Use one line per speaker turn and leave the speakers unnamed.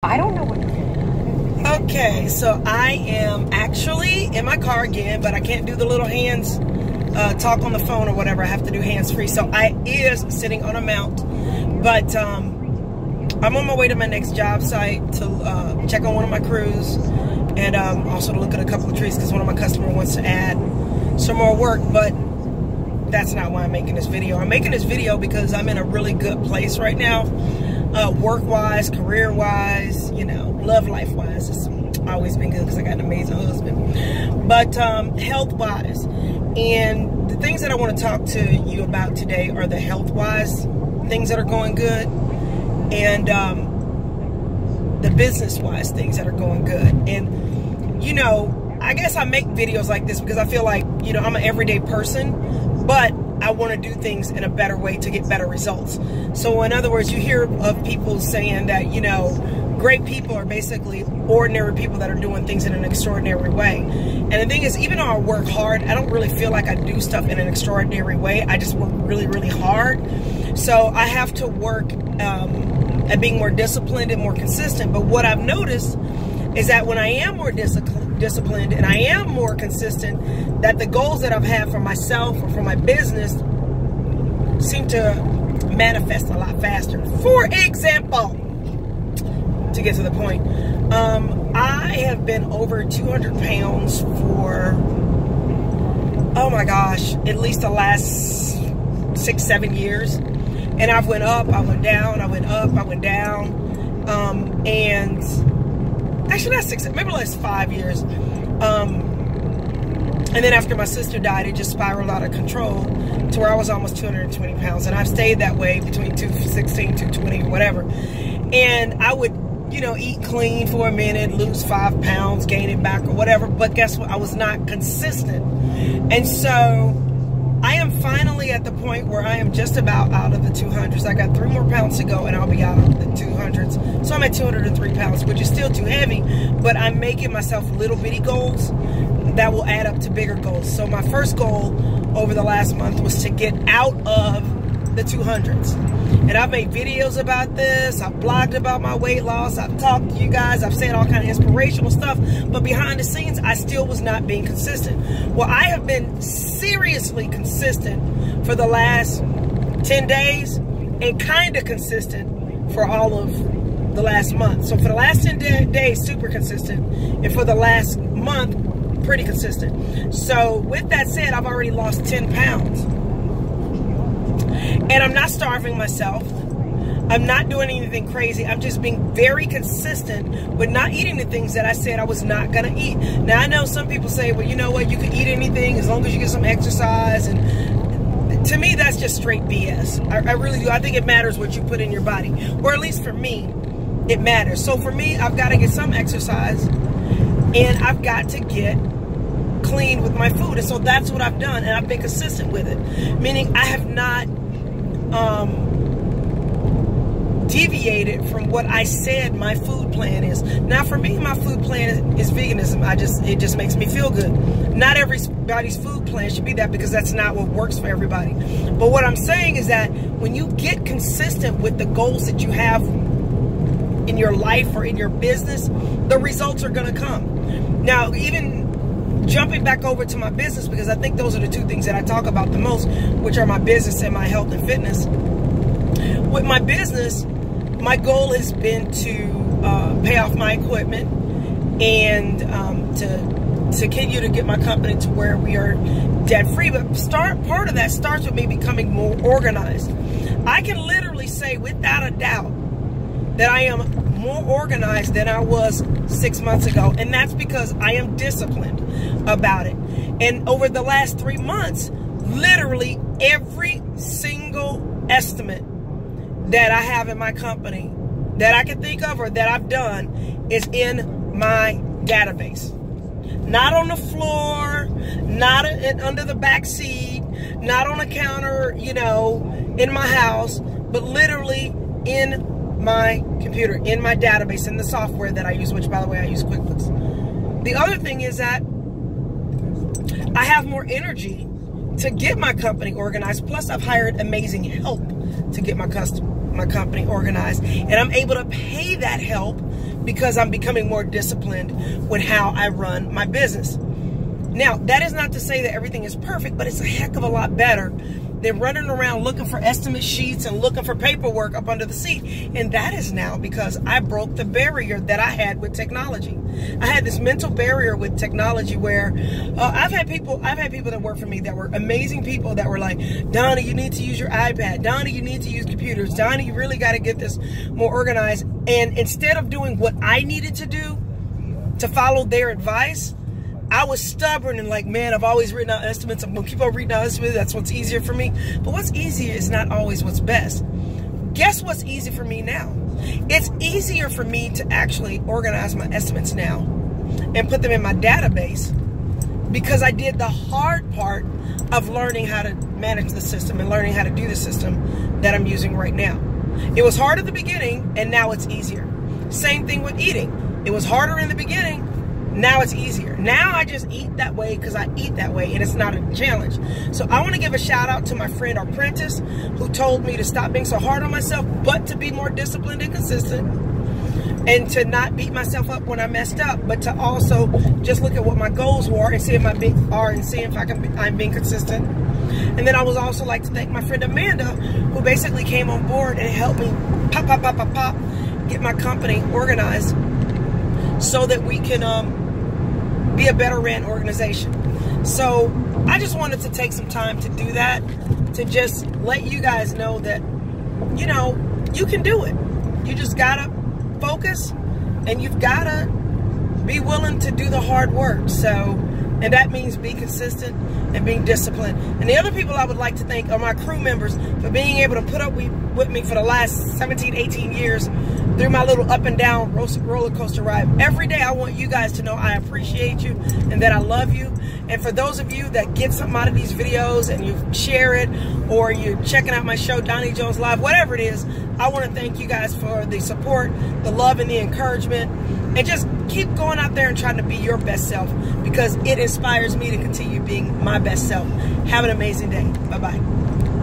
I don't know what you're doing.
Okay, so I am actually in my car again, but I can't do the little hands talk on the phone or whatever. I have to do hands-free. So I is sitting on a mount, but I'm on my way to my next job site to check on one of my crews and also to look at a couple of trees because one of my customers wants to add some more work, but that's not why I'm making this video. I'm making this video because I'm in a really good place right now. Work-wise, career-wise, you know, love life-wise. It's always been good because I got an amazing husband. But health-wise, and the things that I want to talk to you about today are the health-wise things that are going good and the business-wise things that are going good. And, you know, I guess I make videos like this because I feel like, you know, I'm an everyday person, but I want to do things in a better way to get better results. So in other words, you hear of people saying that, you know, great people are basically ordinary people that are doing things in an extraordinary way. And the thing is, even though I work hard, I don't really feel like I do stuff in an extraordinary way. I just work really, really hard. So I have to work at being more disciplined and more consistent. But what I've noticed is that when I am more disciplined and I am more consistent, that the goals that I've had for myself or for my business seem to manifest a lot faster. For example, to get to the point, I have been over 200 pounds for, oh my gosh, at least the last 6-7 years. And I've went up, I went down, I went up, I went down, and actually not 6, maybe the last 5 years. And then after my sister died, it just spiraled out of control to where I was almost 220 pounds. And I've stayed that way between 216, 220, whatever. And I would, you know, eat clean for a minute, lose 5 pounds, gain it back or whatever. But guess what? I was not consistent. And so I am finally at the point where I am just about out of the 200s. I got 3 more pounds to go and I'll be out of the 200s. So I'm at 203 pounds, which is still too heavy, but I'm making myself little bitty goals that will add up to bigger goals. So my first goal over the last month was to get out of the 200s. And I've made videos about this. I've blogged about my weight loss. I've talked to you guys. I've said all kind of inspirational stuff. But behind the scenes, I still was not being consistent. Well, I have been seriously consistent for the last 10 days and kind of consistent for all of the last month. So for the last 10 days, super consistent. And for the last month, pretty consistent. So with that said, I've already lost 10 pounds. And I'm not starving myself. I'm not doing anything crazy. I'm just being very consistent with not eating the things that I said I was not going to eat. Now, I know some people say, well, you know what? You can eat anything as long as you get some exercise. And to me, that's just straight BS. I really do. I think it matters what you put in your body. Or at least for me, it matters. So for me, I've got to get some exercise. And I've got to get clean with my food. And so that's what I've done. And I've been consistent with it. Meaning I have not deviated from what I said my food plan is. Now for me, my food plan is veganism. It just makes me feel good. Not everybody's food plan should be that because that's not what works for everybody. But what I'm saying is that when you get consistent with the goals that you have in your life or in your business, the results are going to come. Now, even jumping back over to my business, because I think those are the two things that I talk about the most, which are my business and my health and fitness. With my business, my goal has been to pay off my equipment and to continue to get my company to where we are debt free. But part of that starts with me becoming more organized. I can literally say without a doubt that I am more organized than I was 6 months ago. And that's because I am disciplined about it. And over the last 3 months, literally every single estimate that I have in my company that I can think of or that I've done is in my database. Not on the floor, not under the back seat, not on a counter, you know, in my house, but literally in my computer, in my database, in the software that I use, which by the way, I use QuickBooks. The other thing is that I have more energy to get my company organized. Plus, I've hired amazing help to get my company organized. And I'm able to pay that help because I'm becoming more disciplined with how I run my business. Now, that is not to say that everything is perfect, but it's a heck of a lot better than running around looking for estimate sheets and looking for paperwork up under the seat. And that is now because I broke the barrier that I had with technology. I had this mental barrier with technology where I've had people that work for me that were amazing people that were like, Donna, you need to use your iPad. Donna, you need to use computers. Donna, you really got to get this more organized. And instead of doing what I needed to do to follow their advice, I was stubborn and like, man, I've always written out estimates. I'm going to keep on reading out estimates. That's what's easier for me. But what's easier is not always what's best. Guess what's easy for me now? It's easier for me to actually organize my estimates now and put them in my database because I did the hard part of learning how to manage the system and learning how to do the system that I'm using right now. It was hard at the beginning and now it's easier. Same thing with eating. It was harder in the beginning. Now it's easier. Now I just eat that way because I eat that way and it's not a challenge. So I want to give a shout out to my friend Apprentice who told me to stop being so hard on myself, but to be more disciplined and consistent and to not beat myself up when I messed up, but to also just look at what my goals were and see if I'm being consistent. And then I would also like to thank my friend Amanda who basically came on board and helped me pop, get my company organized so that we can be a better ran organization. So I just wanted to take some time to do that, to just let you guys know that, you know, you can do it. You just gotta focus and you've gotta be willing to do the hard work. So, and that means be consistent and being disciplined. And the other people I would like to thank are my crew members for being able to put up with me for the last 17, 18 years through my little up and down roller coaster ride. Every day I want you guys to know I appreciate you and that I love you. And for those of you that get something out of these videos and you share it or you're checking out my show, Donnie Jones Live, whatever it is, I want to thank you guys for the support, the love and the encouragement. And just keep going out there and trying to be your best self because it inspires me to continue being my best self. Have an amazing day. Bye-bye.